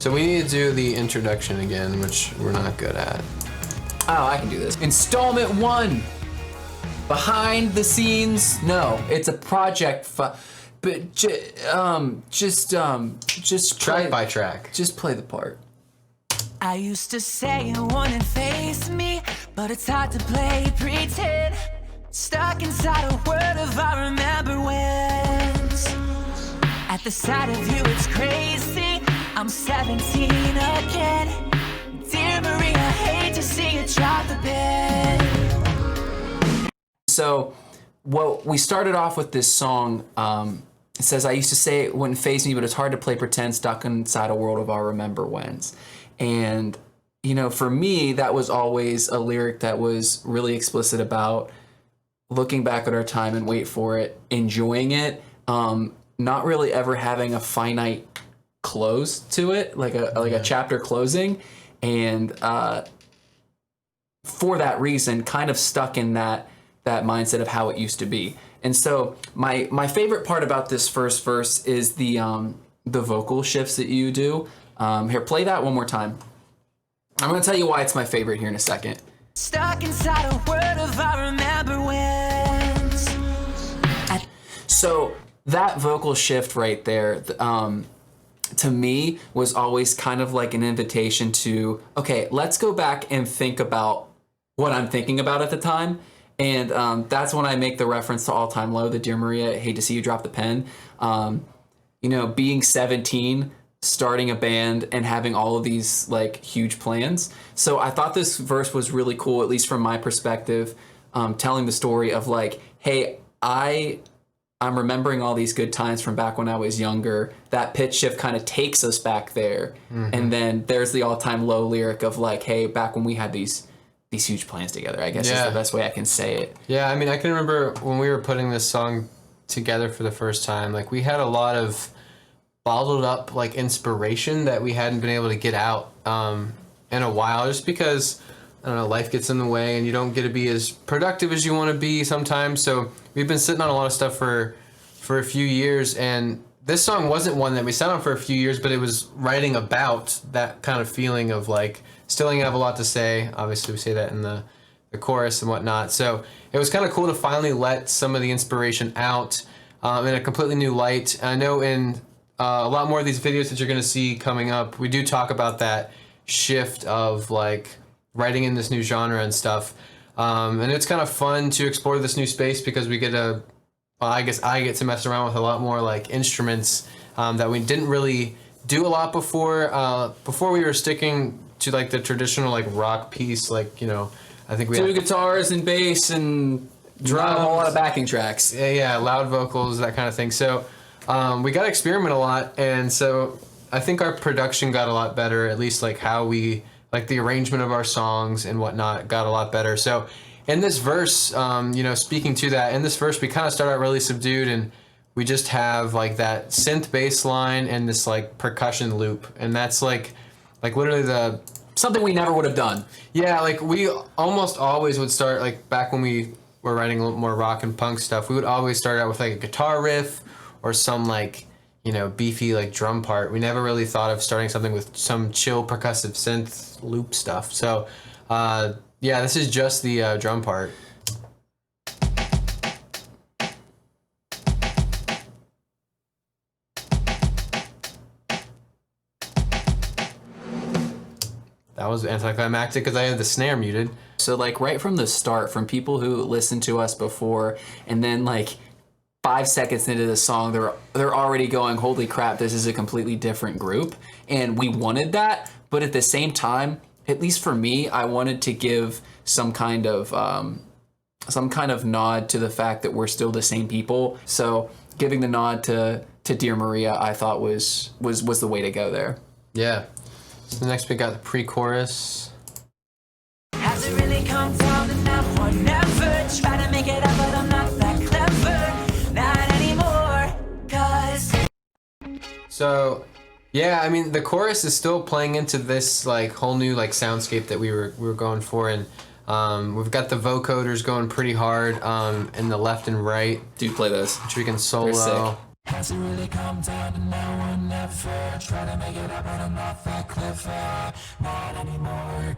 So we need to do the introduction again, which we're not good at. Oh, I can do this. Installment 1. Behind the scenes. No, it's a project. But just Track by track. Just play the part. I used to say you wouldn't face me, but it's hard to play pretend. Stuck inside a world of I remember when's. At the sight of you, it's crazy. I'm 17 again. Dear Maria, I hate to see you drop the pen. So, well, we started off with this song. It says, I used to say it wouldn't faze me, but it's hard to play pretend, stuck inside a world of I remember whens. And, you know, for me, that was always a lyric that was really explicit about looking back at our time and wait for it, enjoying it, not really ever having a finite close to it, like a chapter closing. And for that reason, kind of stuck in that mindset of how it used to be. And so my favorite part about this first verse is the vocal shifts that you do. Here, play that one more time. I'm going to tell you why it's my favorite here in a second. Stuck inside a world of I remember whens. So that vocal shift right there, to me, was always kind of like an invitation to, okay, let's go back and think about what I'm thinking about at the time. And that's when I make the reference to All Time Low, the Dear Maria, hate to see you drop the pen. You know, being 17, starting a band and having all of these like huge plans. So I thought this verse was really cool, at least from my perspective, telling the story of like, hey, I'm remembering all these good times from back when I was younger. That pitch shift kind of takes us back there. Mm-hmm. And then there's the All Time Low lyric of like, hey, back when we had these huge plans together, I guess is the best way I can say it. Yeah, I mean, I can remember when we were putting this song together for the first time, like we had a lot of bottled up like inspiration that we hadn't been able to get out in a while, just because, I don't know, life gets in the way and you don't get to be as productive as you want to be sometimes. So we've been sitting on a lot of stuff for a few years, and this song wasn't one that we sat on for a few years, but it was writing about that kind of feeling of like, still you have a lot to say. Obviously we say that in the chorus and whatnot. So it was kind of cool to finally let some of the inspiration out in a completely new light. I know in a lot more of these videos that you're going to see coming up, we do talk about that shift of like writing in this new genre and stuff. And it's kind of fun to explore this new space because we get I guess I get to mess around with a lot more like instruments that we didn't really do a lot before. Before we were sticking to like the traditional like rock piece, like, you know, I think we had 2 guitars and bass and drums, a whole lot of backing tracks. Yeah, loud vocals, that kind of thing. So we got to experiment a lot, and so I think our production got a lot better, at least like how we, like the arrangement of our songs and whatnot got a lot better. So in this verse, you know, speaking to that, in this verse we kind of start out really subdued, and we just have like that synth bass line and this like percussion loop, and that's like literally something we never would have done. Yeah, like we almost always would start, like back when we were writing a little more rock and punk stuff, we would always start out with like a guitar riff or some like, you know, beefy like drum part. We never really thought of starting something with some chill percussive synth loop stuff. So yeah, this is just the drum part. That was anticlimactic because I had the snare muted. So like right from the start, from people who listened to us before, and then like 5 seconds into the song, they're already going, holy crap, this is a completely different group. And we wanted that, but at the same time, at least for me, I wanted to give some kind of nod to the fact that we're still the same people. So giving the nod to Dear Maria, I thought was the way to go there. Yeah. So next we got the pre-chorus. Has it really come down to now or never? Try to make it up, but I'm not that clever. Not anymore, 'cause... So, yeah, I mean, the chorus is still playing into this like whole new like soundscape that we were going for, and we've got the vocoders going pretty hard in the left and right. Do play those. Which we can solo. Has it really come down to now or never? Try to make it up, but I'm not that clever. Not anymore.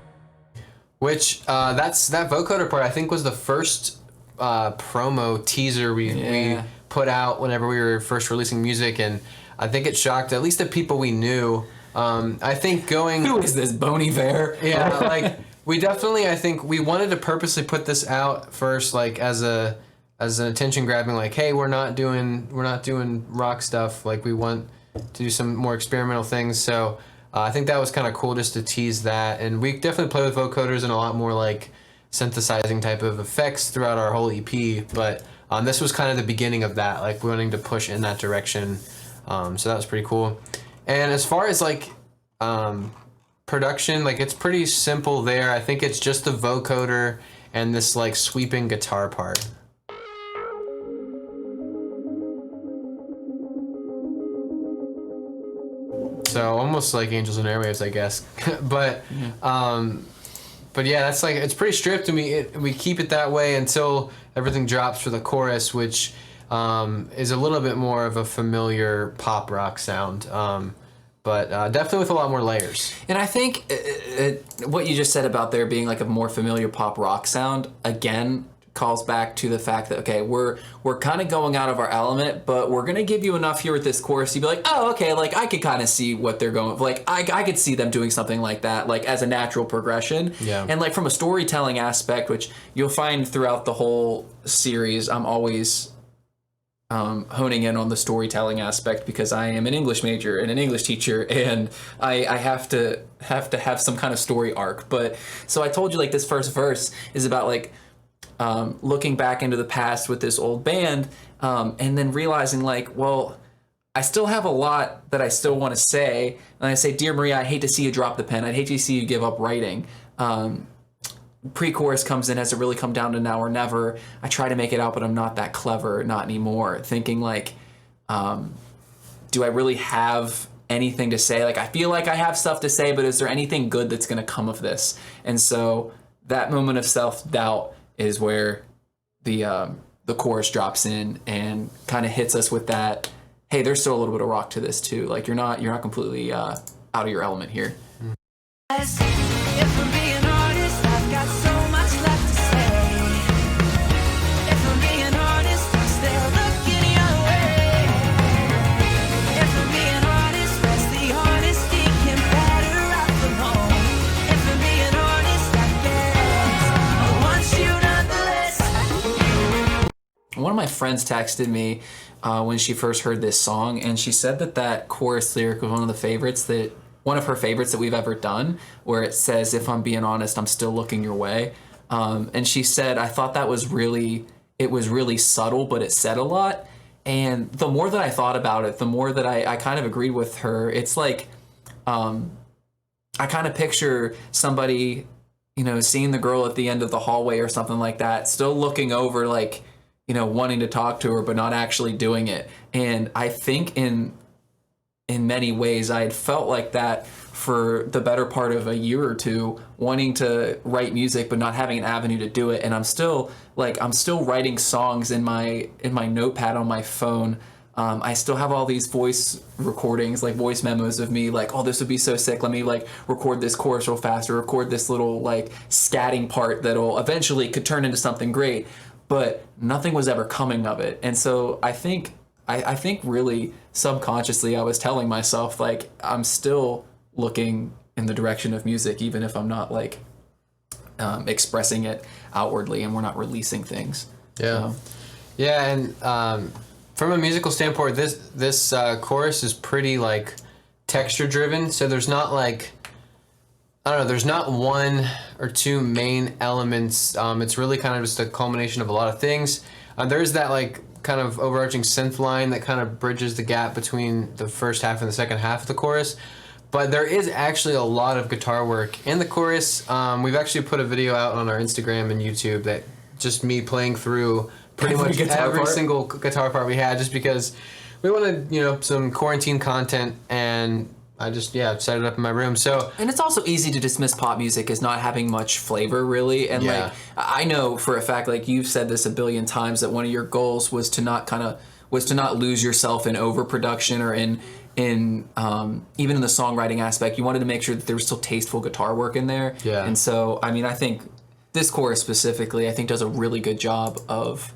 Which that vocoder part I think was the first promo teaser we put out whenever we were first releasing music, and I think it shocked at least the people we knew. I think going Who is this Bon Iver? yeah, like we definitely I think we wanted to purposely put this out first like as an attention grabbing, like, hey, we're not doing rock stuff, like we want to do some more experimental things. So I think that was kind of cool just to tease that, and we definitely play with vocoders and a lot more like synthesizing type of effects throughout our whole EP. But this was kind of the beginning of that, like wanting to push in that direction. So that was pretty cool. And as far as like production, like it's pretty simple there. I think it's just the vocoder and this like sweeping guitar part. So almost like Angels and Airwaves, I guess. But yeah, that's like it's pretty stripped, and we keep it that way until everything drops for the chorus, which is a little bit more of a familiar pop rock sound. But definitely with a lot more layers. And I think what you just said about there being like a more familiar pop rock sound, again, calls back to the fact that, okay, we're kind of going out of our element, but we're going to give you enough here with this chorus. You'd be like, oh, okay, like I could kind of see what they're going, like I could see them doing something like that, like as a natural progression. Yeah. And like from a storytelling aspect, which you'll find throughout the whole series, I'm always honing in on the storytelling aspect because I am an English major and an English teacher, and I have to have some kind of story arc. But so I told you like this first verse is about like looking back into the past with this old band, and then realizing like, well, I still have a lot that I still want to say. And I say, dear Maria, I hate to see you drop the pen. I'd hate to see you give up writing. Pre-chorus comes in, has it really come down to now or never? I try to make it out, but I'm not that clever, not anymore. Thinking like, do I really have anything to say? Like, I feel like I have stuff to say, but is there anything good that's going to come of this? And so that moment of self-doubt is where the chorus drops in and kind of hits us with that, hey, there's still a little bit of rock to this too. Like you're not completely out of your element here. If I'm being honest, I've got so much left to say. If I'm being honest, I'm still looking your way. If I'm being honest, where's the honesty can better off alone. If I'm being honest, I guess I want you nonetheless. One of my friends texted me when she first heard this song, and she said that chorus lyric was one of her favorites that we've ever done, where it says, if I'm being honest, I'm still looking your way. And she said, I thought that was really subtle, but it said a lot. And the more that I thought about it, the more that I kind of agreed with her. It's like, I kind of picture somebody, seeing the girl at the end of the hallway or something like that, still looking over, like, wanting to talk to her, but not actually doing it. And I think in many ways, I had felt like that for the better part of a year or two, wanting to write music, but not having an avenue to do it. And I'm still writing songs in my notepad on my phone. I still have all these voice recordings, like voice memos of me, like, oh, this would be so sick. Let me like record this chorus real fast, or record this little like scatting part that'll eventually could turn into something great. But nothing was ever coming of it. And so I think really subconsciously I was telling myself, like, I'm still looking in the direction of music, even if I'm not like expressing it outwardly and we're not releasing things. Yeah. So. Yeah, and from a musical standpoint, this chorus is pretty like texture driven. So there's not like, I don't know, there's not one or two main elements. It's really kind of just a culmination of a lot of things. There's that like kind of overarching synth line that kind of bridges the gap between the first half and the second half of the chorus. But there is actually a lot of guitar work in the chorus. We've actually put a video out on our Instagram and YouTube that just me playing through pretty much every single guitar part we had, just because we wanted, some quarantine content, and I just, set it up in my room. And it's also easy to dismiss pop music as not having much flavor, really. And like, I know for a fact, like you've said this a billion times, that one of your goals was to not kind of was to not lose yourself in overproduction or in even in the songwriting aspect. You wanted to make sure that there was still tasteful guitar work in there. Yeah. And so, I mean, I think this chorus specifically, I think does a really good job of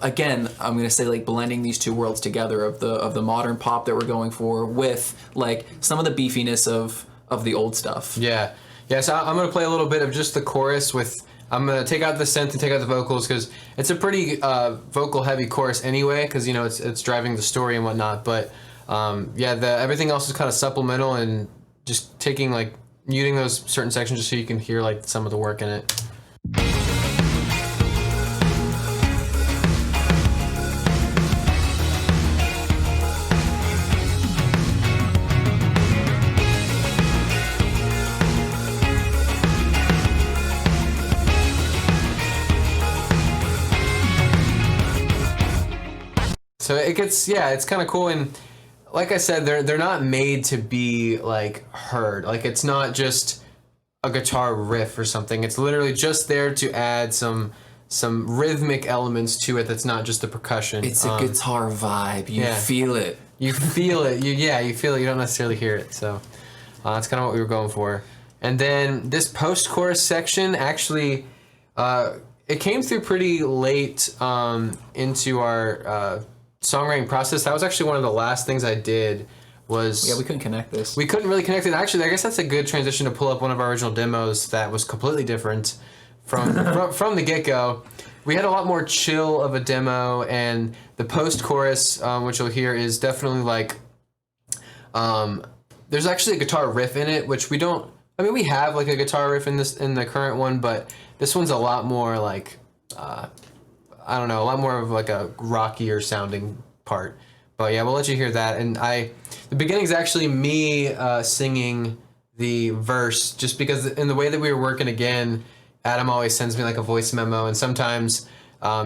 again, I'm gonna say like blending these two worlds together of the modern pop that we're going for with like some of the beefiness of the old stuff. Yeah. Yeah, so I'm going to play a little bit of just the chorus with... I'm going to take out the synth and take out the vocals because it's a pretty vocal-heavy chorus anyway because, you know, it's driving the story and whatnot. But, yeah, everything else is kind of supplemental and just taking, like, muting those certain sections just so you can hear, like, some of the work in it. So it gets, yeah, it's kind of cool, and like I said, they're not made to be like heard. Like it's not just a guitar riff or something. It's literally just there to add some rhythmic elements to it. That's not just the percussion. It's a guitar vibe. You feel it. You feel it. You feel it. You don't necessarily hear it. So that's kind of what we were going for. And then this post-chorus section actually, it came through pretty late into our songwriting process. That was actually one of the last things I did was... Yeah, we couldn't connect this. We couldn't really connect it. Actually, I guess that's a good transition to pull up one of our original demos that was completely different from the get-go. We had a lot more chill of a demo, and the post-chorus, which you'll hear, is definitely like... there's actually a guitar riff in it, which we don't... I mean, we have like a guitar riff in the current one, but this one's a lot more like... I don't know, a lot more of like a rockier sounding part. But yeah, we'll let you hear that. And the beginning's actually me singing the verse, just because in the way that we were working again, Adam always sends me like a voice memo, and sometimes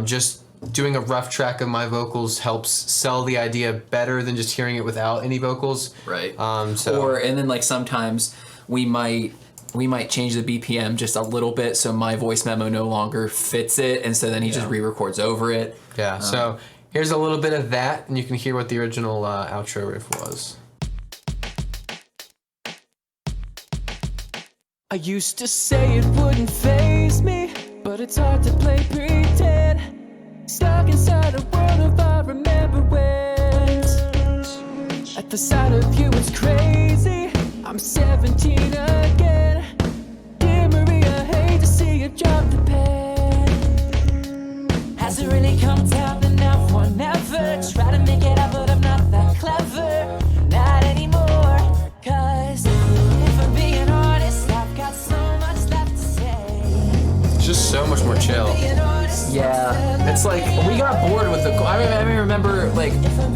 just doing a rough track of my vocals helps sell the idea better than just hearing it without any vocals. Right. And then like sometimes we might change the BPM just a little bit so my voice memo no longer fits it, and so then he just re-records over it. Yeah, so here's a little bit of that, and you can hear what the original outro riff was. I used to say it wouldn't faze me, but it's hard to play pretend. Stuck inside a world of our remembrance. At the sight of you it's crazy, I'm 17 again. Dear Maria, hate to see you drop the pen. Has it really come down to now or never? Try to make it up, but I'm not that clever. Not anymore, cause if I'm being honest, I've got so much left to say. It's just so much more chill. Yeah, it's like we got bored with the... I remember like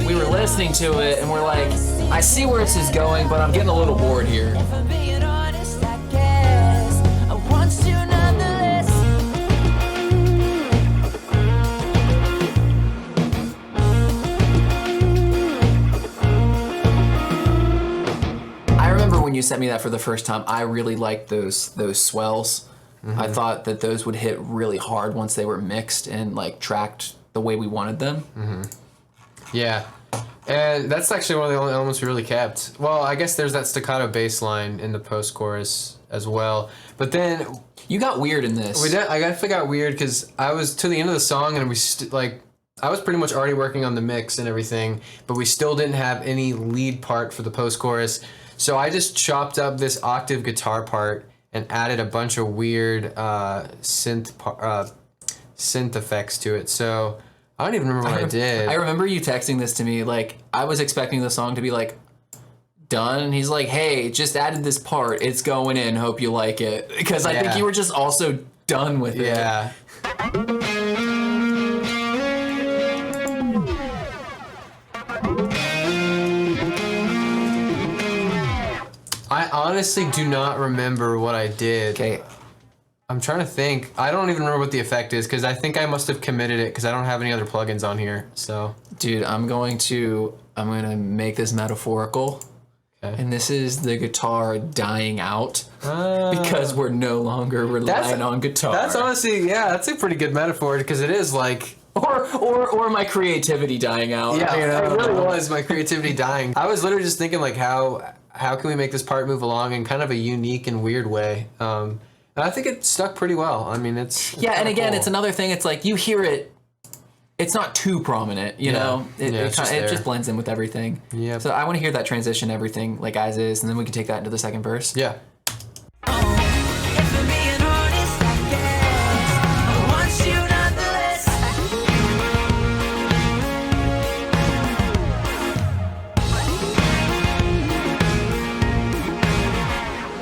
we were listening to it and we're like, I see where this is going, but I'm getting a little bored here. If I'm being honest, I guess I want you nonetheless. I remember when you sent me that for the first time, I really liked those swells. Mm-hmm. I thought that those would hit really hard once they were mixed and like tracked the way we wanted them. Mm-hmm. Yeah. And that's actually one of the only elements we really kept. Well, I guess there's that staccato bass line in the post-chorus as well. But then... You got weird in this. I definitely got weird because I was to the end of the song and I was pretty much already working on the mix and everything, but we still didn't have any lead part for the post-chorus. So I just chopped up this octave guitar part and added a bunch of weird synth effects to it. So I don't even remember what I did. I remember you texting this to me. Like, I was expecting the song to be like done, and he's like, "Hey, just added this part. It's going in. Hope you like it." Because I think you were just also done with it. Yeah. I honestly do not remember what I did. Okay. I'm trying to think. I don't even remember what the effect is because I think I must have committed it because I don't have any other plugins on here. So, dude, I'm gonna make this metaphorical. Okay. And this is the guitar dying out because we're no longer relying on guitar. That's honestly, that's a pretty good metaphor because it is like or my creativity dying out. Yeah, You know? it really was my creativity dying. I was literally just thinking like how can we make this part move along in kind of a unique and weird way. And I think it stuck pretty well. I mean, it's and again, cool. it's another thing. It's like you hear it. It's not too prominent, you know. It just blends in with everything. Yeah. So I want to hear that transition, everything like as is, and then we can take that into the second verse. Yeah. If I'm being honest, I guess I want you nonetheless.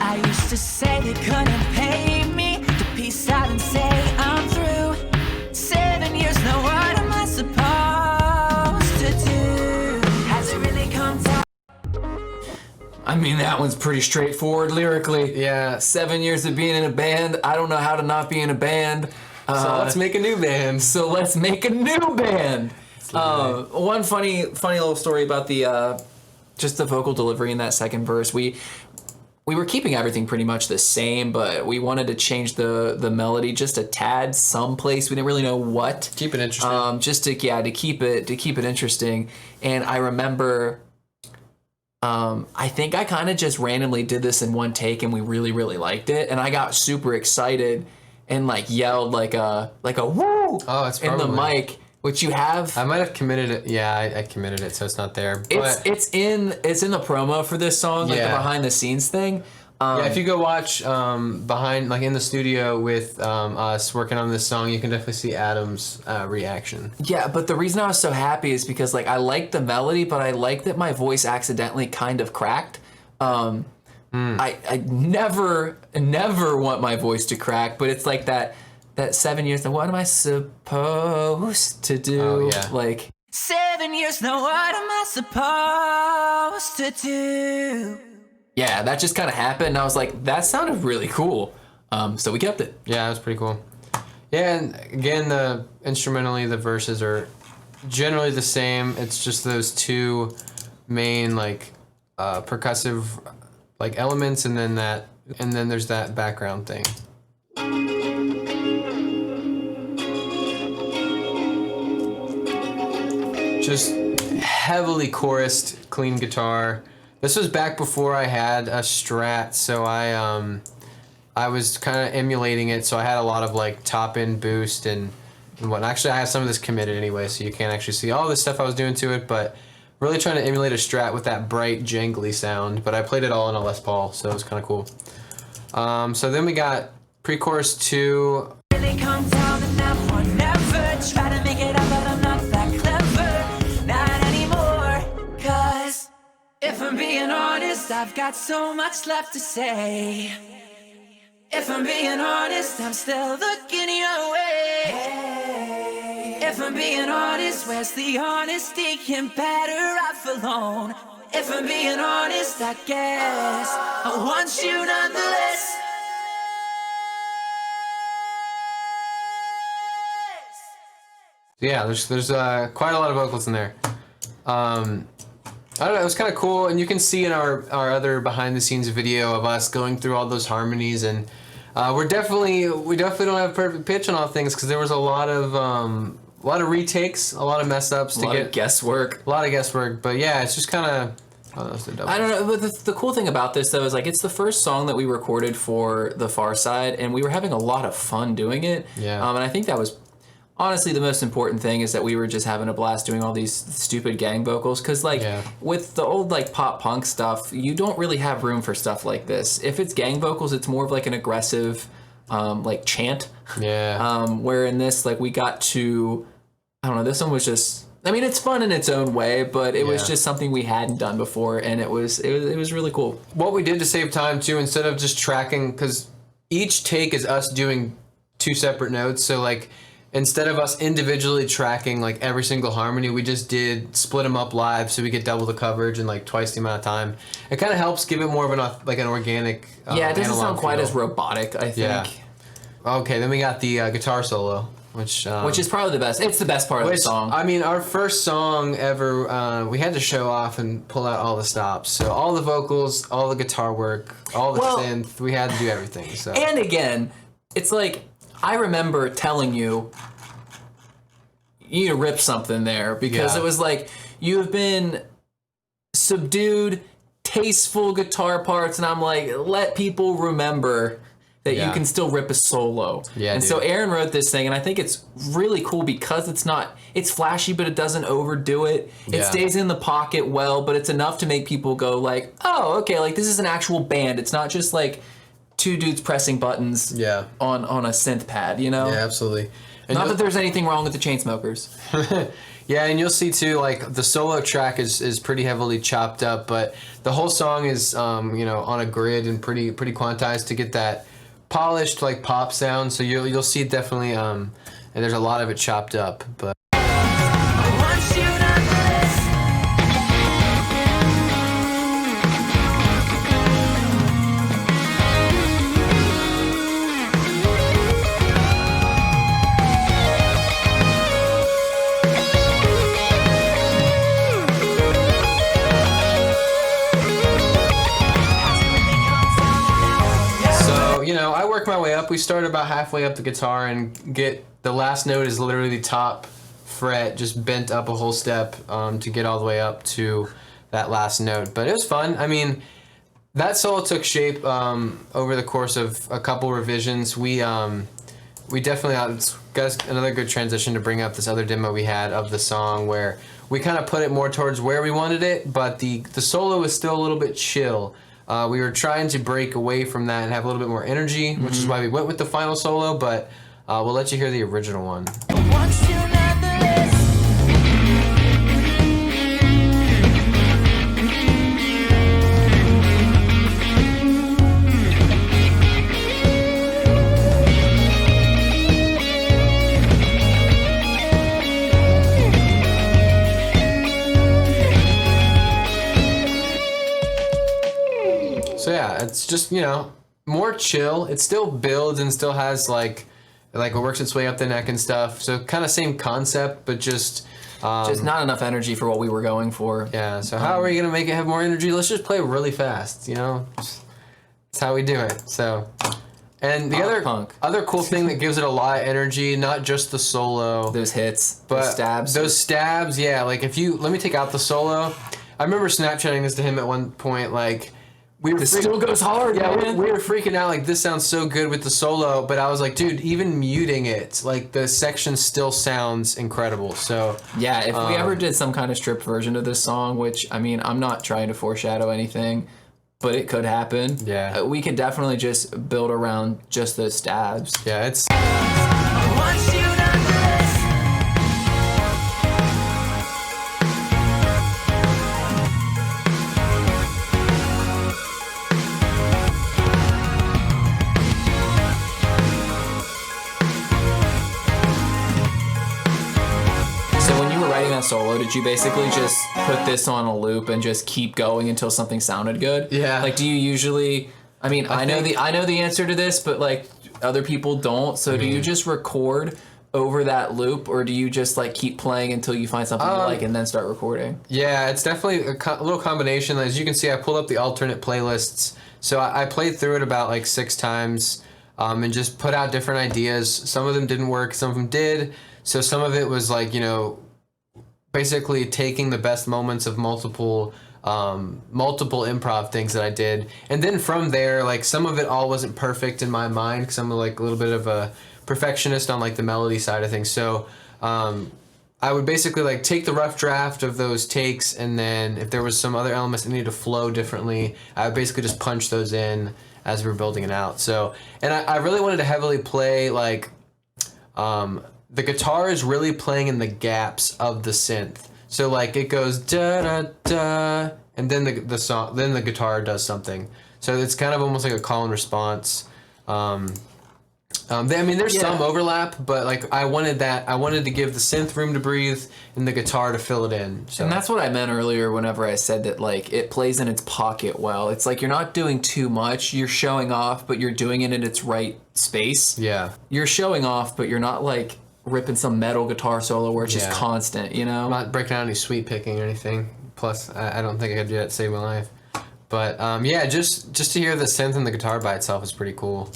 I used to say they couldn't pay me to peace out and say I'm through. 7 years now, what am I supposed to do? Has it really come down? I mean, that one's pretty straightforward lyrically. Yeah. 7 years of being in a band. I don't know how to not be in a band. So let's make a new band. So let's make a new band. One funny little story about the just the vocal delivery in that second verse. We were keeping everything pretty much the same, but we wanted to change the melody just a tad someplace. We didn't really know what. Keep it interesting. Just to keep it interesting. And I remember I think I kind of just randomly did this in one take, and we really, really liked it. And I got super excited and like yelled like a woo it's in the mic, which you have. I might have committed it. Yeah, I committed it, so it's not there. But It's in the promo for this song, like the Yeah. behind the scenes thing. yeah, if you go watch behind, like in the studio with us working on this song, you can definitely see Adam's reaction. Yeah, but the reason I was so happy is because like I liked the melody, but I liked that my voice accidentally kind of cracked. I never want my voice to crack, but it's like that 7 years. Now, what am I supposed to do? Oh, yeah. Like 7 years now, what am I supposed to do? yeah, that just kind of happened. And I was like, that sounded really cool. So we kept it. Yeah, it was pretty cool. Yeah, and again, instrumentally the verses are generally the same. It's just those two main like percussive like elements, and then there's that background thing. Just heavily chorused, clean guitar. This was back before I had a Strat, so I was kind of emulating it. So I had a lot of like top end boost and whatnot. Actually, I have some of this committed anyway, so you can't actually see all the stuff I was doing to it. But really trying to emulate a Strat with that bright, jangly sound. But I played it all in a Les Paul, so it was kind of cool. So then we got pre-chorus 2. Really come down and I would never try to make it up, but I'm not that clever. Not anymore. Cause if I'm being honest, I've got so much left to say. If I'm being honest, I'm still looking your way. If I'm being honest, where's the honesty? Can better off alone. If I'm being honest, I guess I want you nonetheless. Yeah, there's quite a lot of vocals in there. I don't know, it was kind of cool, and you can see in our other behind the scenes video of us going through all those harmonies, and we definitely don't have perfect pitch on all things because there was a lot of retakes, a lot of mess ups, A lot of guesswork. But yeah, it's just kind of. I don't know, but the cool thing about this though is like it's the first song that we recorded for the Farside, and we were having a lot of fun doing it. Yeah. And I think that was honestly the most important thing is that we were just having a blast doing all these stupid gang vocals, because like with the old like pop punk stuff, you don't really have room for stuff like this. If it's gang vocals, it's more of like an aggressive like chant. Yeah. Where in this, like we got to, I don't know, this one was just, I mean, it's fun in its own way, but it was just something we hadn't done before, and it was really cool. What we did to save time too, instead of just tracking, because each take is us doing 2 separate notes, so like instead of us individually tracking like every single harmony, we just split them up live so we get double the coverage in like twice the amount of time. It kind of helps give it more of an organic. Yeah, it doesn't sound quite as robotic, I think. Yeah. Okay, then we got the guitar solo, which is probably the best. It's the best part of the song. I mean, our first song ever, we had to show off and pull out all the stops. So all the vocals, all the guitar work, all the synth, we had to do everything. So. And again, it's like, I remember telling you, you need to rip something there, because Yeah. it was like, you have been subdued, tasteful guitar parts, and I'm like, let people remember that you Yeah. can still rip a solo. Yeah, and dude. so Aaron wrote this thing, and I think it's really cool because it's flashy, but it doesn't overdo it. It Yeah. stays in the pocket well, but it's enough to make people go like, oh, okay, like this is an actual band. It's not just like two dudes pressing buttons Yeah. on a synth pad, you know? Yeah, absolutely. And Not you'll- that there's anything wrong with the Chainsmokers. Yeah, and you'll see too, like the solo track is pretty heavily chopped up, but the whole song is on a grid and pretty quantized to get that polished like pop sound. So you'll see definitely and there's a lot of it chopped up, but Once you done this, so I work my way up. We start about halfway up the guitar and get the last note is literally the top fret, just bent up a whole step to get all the way up to that last note. But it was fun. I mean, that solo took shape over the course of a couple revisions. We definitely it's got another good transition to bring up this other demo we had of the song where we kind of put it more towards where we wanted it, but the solo was still a little bit chill. We were trying to break away from that and have a little bit more energy, which is why we went with the final solo, but we'll let you hear the original one. once you done this, So yeah, it's just, more chill. It still builds and still has like it works its way up the neck and stuff. So kind of same concept, but just Not enough energy for what we were going for. yeah. So how are we gonna make it have more energy? Let's just play really fast. That's how we do it. So, and the Punk. other cool thing that gives it a lot of energy, not just the solo, Those hits, but those stabs. Those stabs, yeah. Like let me take out the solo. I remember Snapchatting this to him at one point. Like we were This still goes hard, Yeah, man. we were freaking out. Like this sounds so good with the solo, but I was like, dude, even muting it, like the section still sounds incredible. So Yeah, if we ever did some kind of stripped version of this song, which, I mean, I'm not trying to foreshadow anything, but it could happen. Yeah. We could definitely just build around just those stabs. yeah, it's once you done this, So when you were writing that solo, did you basically just put this on a loop and just keep going until something sounded good? Yeah. Like, do you usually? I mean, I know the answer to this, but like other people don't. So do you just record over that loop, or do you just like keep playing until you find something you like and then start recording? Yeah, it's definitely a little combination. As you can see, I pulled up the alternate playlists. So I played through it about like 6 times and just put out different ideas. Some of them didn't work, some of them did. So some of it was like, basically taking the best moments of multiple improv things that I did. And then from there, like some of it all wasn't perfect in my mind because I'm like a little bit of a perfectionist on like the melody side of things. So I would basically like take the rough draft of those takes, and then if there was some other elements that needed to flow differently, I would basically just punch those in as we were building it out. So, and I really wanted to heavily play like the guitar is really playing in the gaps of the synth. So like it goes da da da, and then the guitar does something. So it's kind of almost like a call and response. There's some overlap, but like I wanted to give the synth room to breathe and the guitar to fill it in. So And that's what I meant earlier whenever I said that like it plays in its pocket well. It's like you're not doing too much. You're showing off, but you're doing it in its right space. yeah. You're showing off, but you're not like ripping some metal guitar solo where it's just Yeah. constant, I'm not breaking out any sweet picking or anything. Plus, I don't think I could do that to save my life. But just to hear the synth and the guitar by itself is pretty cool.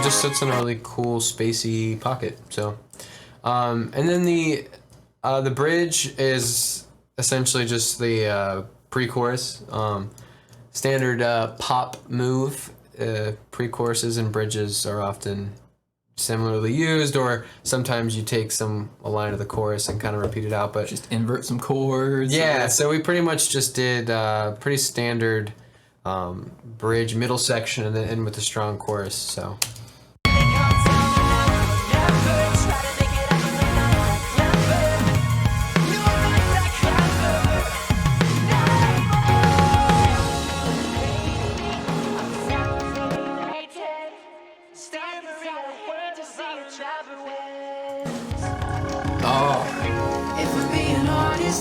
just sits in a really cool spacey pocket. So, and then the bridge is essentially just the pre-chorus, standard pop move. Pre-choruses and bridges are often similarly used, or sometimes you take a line of the chorus and kind of repeat it out, but Just invert some chords. yeah, so we pretty much just did pretty standard bridge, middle section, and then end with a strong chorus. So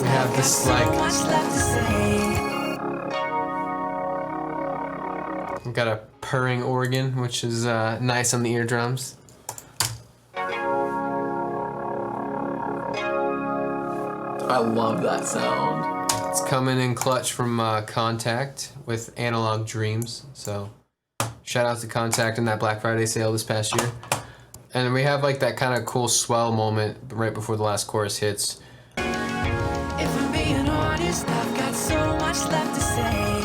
we have this like we've got a purring organ, which is nice on the eardrums. I love that sound. It's coming in clutch from Contact with Analog Dreams. So shout out to Contact in that Black Friday sale this past year. And we have like that kind of cool swell moment right before the last chorus hits. If I'm being honest, I've got so much left to say.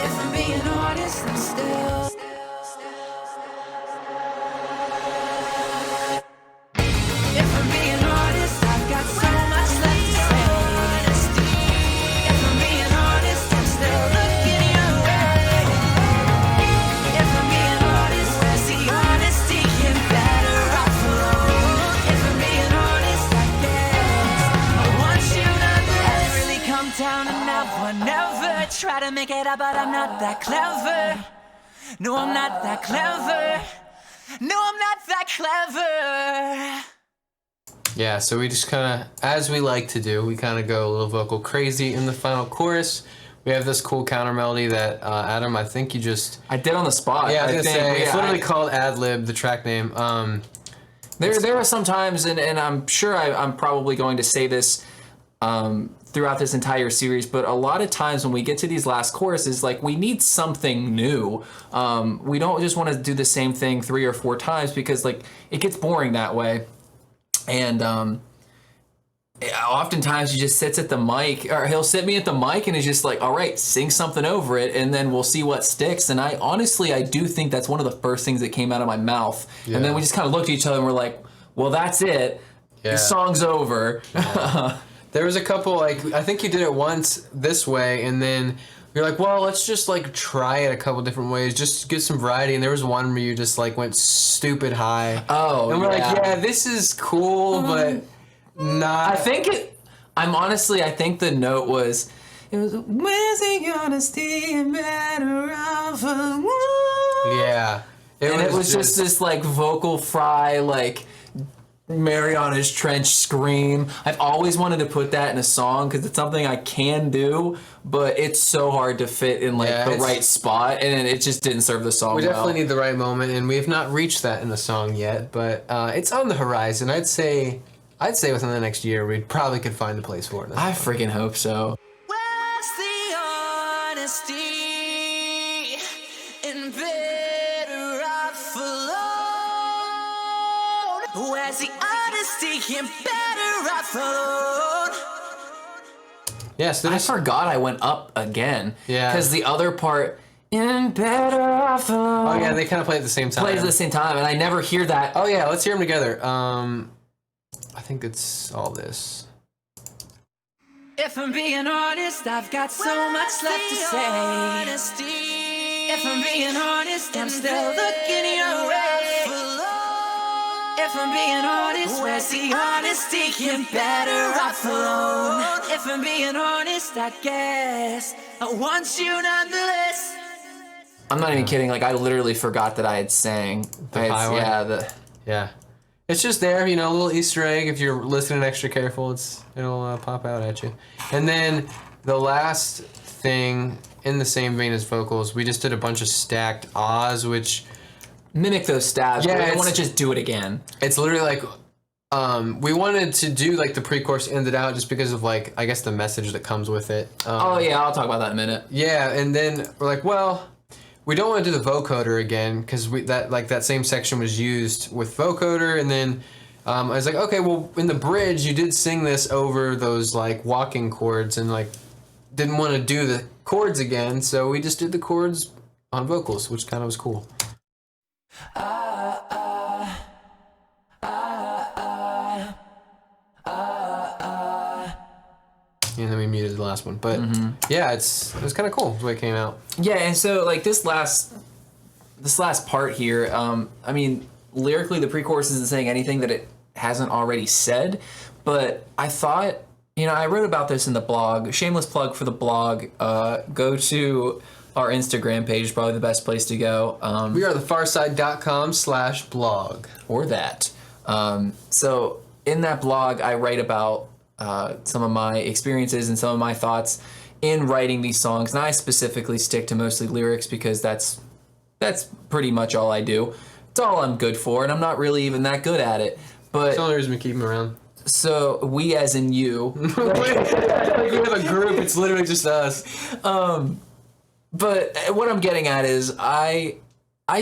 If I'm being honest, I'm still. If I'm being honest, I've got so much left to say. If I'm being honest, I'm still looking your way. If I'm being honest, where's the honesty in better off alone? If I'm being honest, I guess I want you to really come down and never try to make it up, but I'm not that clever. No, I'm not that clever. No, I'm not that clever. Yeah, so we just kind of, as we like to do, we kind of go a little vocal crazy in the final chorus. We have this cool counter melody that Adam, I think you just I did on the spot. yeah, I was I gonna think, say it's yeah, literally called Adlib, the track name. There are some times, and I'm sure I'm probably going to say this throughout this entire series, but a lot of times when we get to these last choruses, like, we need something new. We don't just want to do the same thing 3 or 4 times, because like it gets boring that way. And oftentimes he just sits at the mic, or he'll sit me at the mic and he's just like, all right, sing something over it, and then we'll see what sticks. And I do think that's one of the first things that came out of my mouth. Yeah. And then we just kind of looked at each other and we're like, well, that's it. Yeah. The song's over. Yeah. There was a couple, like, I think you did it once this way, and then you're like, well, let's just, like, try it a couple different ways, just get some variety, and there was one where you just, like, went stupid high. Oh, and we're yeah. like, yeah, this is cool, but not... I think the note was, it was, where's the honesty and better off alone? Yeah. It was just this, like, vocal fry, like, Mariana's Trench scream. I've always wanted to put that in a song because it's something I can do, but it's so hard to fit in like the right spot, and it just didn't serve the song. We definitely need the right moment, and we have not reached that in the song yet, but it's on the horizon. I'd say within the next year we probably could find a place for it. I freaking hope so. Where's the honesty in better off alone? Where's the honesty in better off alone? Yes, I forgot I went up again. Yeah. Because the other part, in better off alone. Oh yeah, they kind of play at the same time. Plays at the same time, and I never hear that. Oh yeah, let's hear them together. I think it's all this. If I'm being honest, I've got so much left to say. If I'm being honest, I'm still looking your way. If I'm being honest, where's the honesty in better off alone? If I'm being honest, I guess I want you nonetheless. I'm not even kidding. Like, I literally forgot that I had sang. highway? Yeah, Yeah. It's just there, a little Easter egg. If you're listening extra careful, it'll pop out at you. And then the last thing, in the same vein as vocals, we just did a bunch of stacked ahs, which... mimic those stabs. Yeah, I want to just do it again. It's literally like... we wanted to do, like, the pre-chorus ended out just because of, like, I guess the message that comes with it. Oh, yeah, I'll talk about that in a minute. Yeah, and then we're like, well... we don't want to do the vocoder again because that same section was used with vocoder, and then I was like, okay, well, in the bridge you did sing this over those like walking chords, and like didn't want to do the chords again, so we just did the chords on vocals, which kind of was cool. And then we muted the last one, but yeah, it was kind of cool the way it came out. Yeah, and so like this last part here, I mean, lyrically the pre-chorus isn't saying anything that it hasn't already said, but I thought, I wrote about this in the blog. Shameless plug for the blog. Go to our Instagram page, probably the best place to go. We are thefarside.com/blog. Or that. So in that blog, I write about some of my experiences and some of my thoughts in writing these songs, and I specifically stick to mostly lyrics because that's pretty much all I do. It's all I'm good for, and I'm not really even that good at it. But That's the only reason we keep him around. So we, as in you, We have a group. It's literally just us. But what I'm getting at is I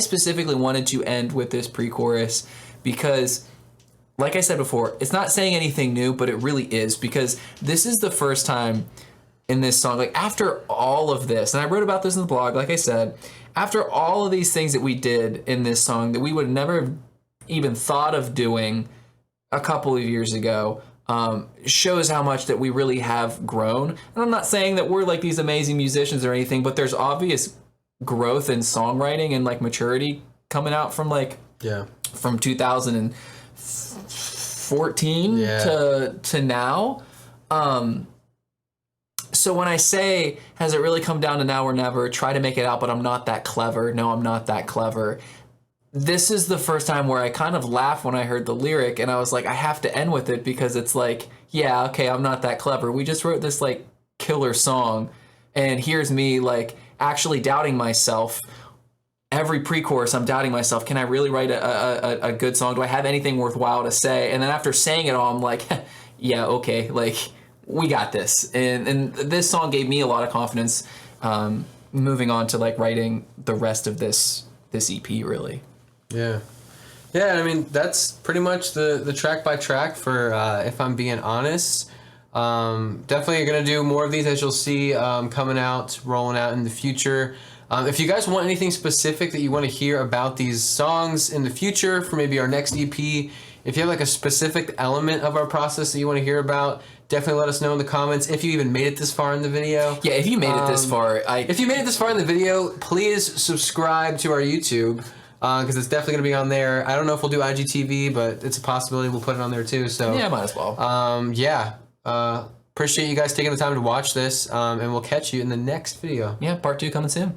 specifically wanted to end with this pre-chorus because, like I said before, it's not saying anything new, but it really is, because this is the first time in this song, like after all of this, and I wrote about this in the blog, like I said, after all of these things that we did in this song that we would never have even thought of doing a couple of years ago, shows how much that we really have grown. And I'm not saying that we're like these amazing musicians or anything, but there's obvious growth in songwriting and like maturity coming out from from 2014 to now. So when I say, has it really come down to now or never, try to make it out, but I'm not that clever. No, I'm not that clever. This is the first time where I kind of laughed when I heard the lyric, and I was like, I have to end with it because it's like, yeah, okay, I'm not that clever. We just wrote this like killer song, and here's me like actually doubting myself. Every pre-chorus, I'm doubting myself. Can I really write a good song? Do I have anything worthwhile to say? And then after saying it all, I'm like, yeah, okay, like we got this. And this song gave me a lot of confidence moving on to like writing the rest of this EP, really. Yeah. I mean, that's pretty much the track by track for If I'm Being Honest. Definitely going to do more of these, as you'll see, coming out, rolling out in the future. If you guys want anything specific that you want to hear about these songs in the future for maybe our next EP, if you have like a specific element of our process that you want to hear about, definitely let us know in the comments. If you even made it this far in the video. Yeah, if you made it this far. If you made it this far in the video, please subscribe to our YouTube, because it's definitely going to be on there. I don't know if we'll do IGTV, but it's a possibility we'll put it on there too. So yeah, might as well. Appreciate you guys taking the time to watch this, and we'll catch you in the next video. Yeah, part 2 coming soon.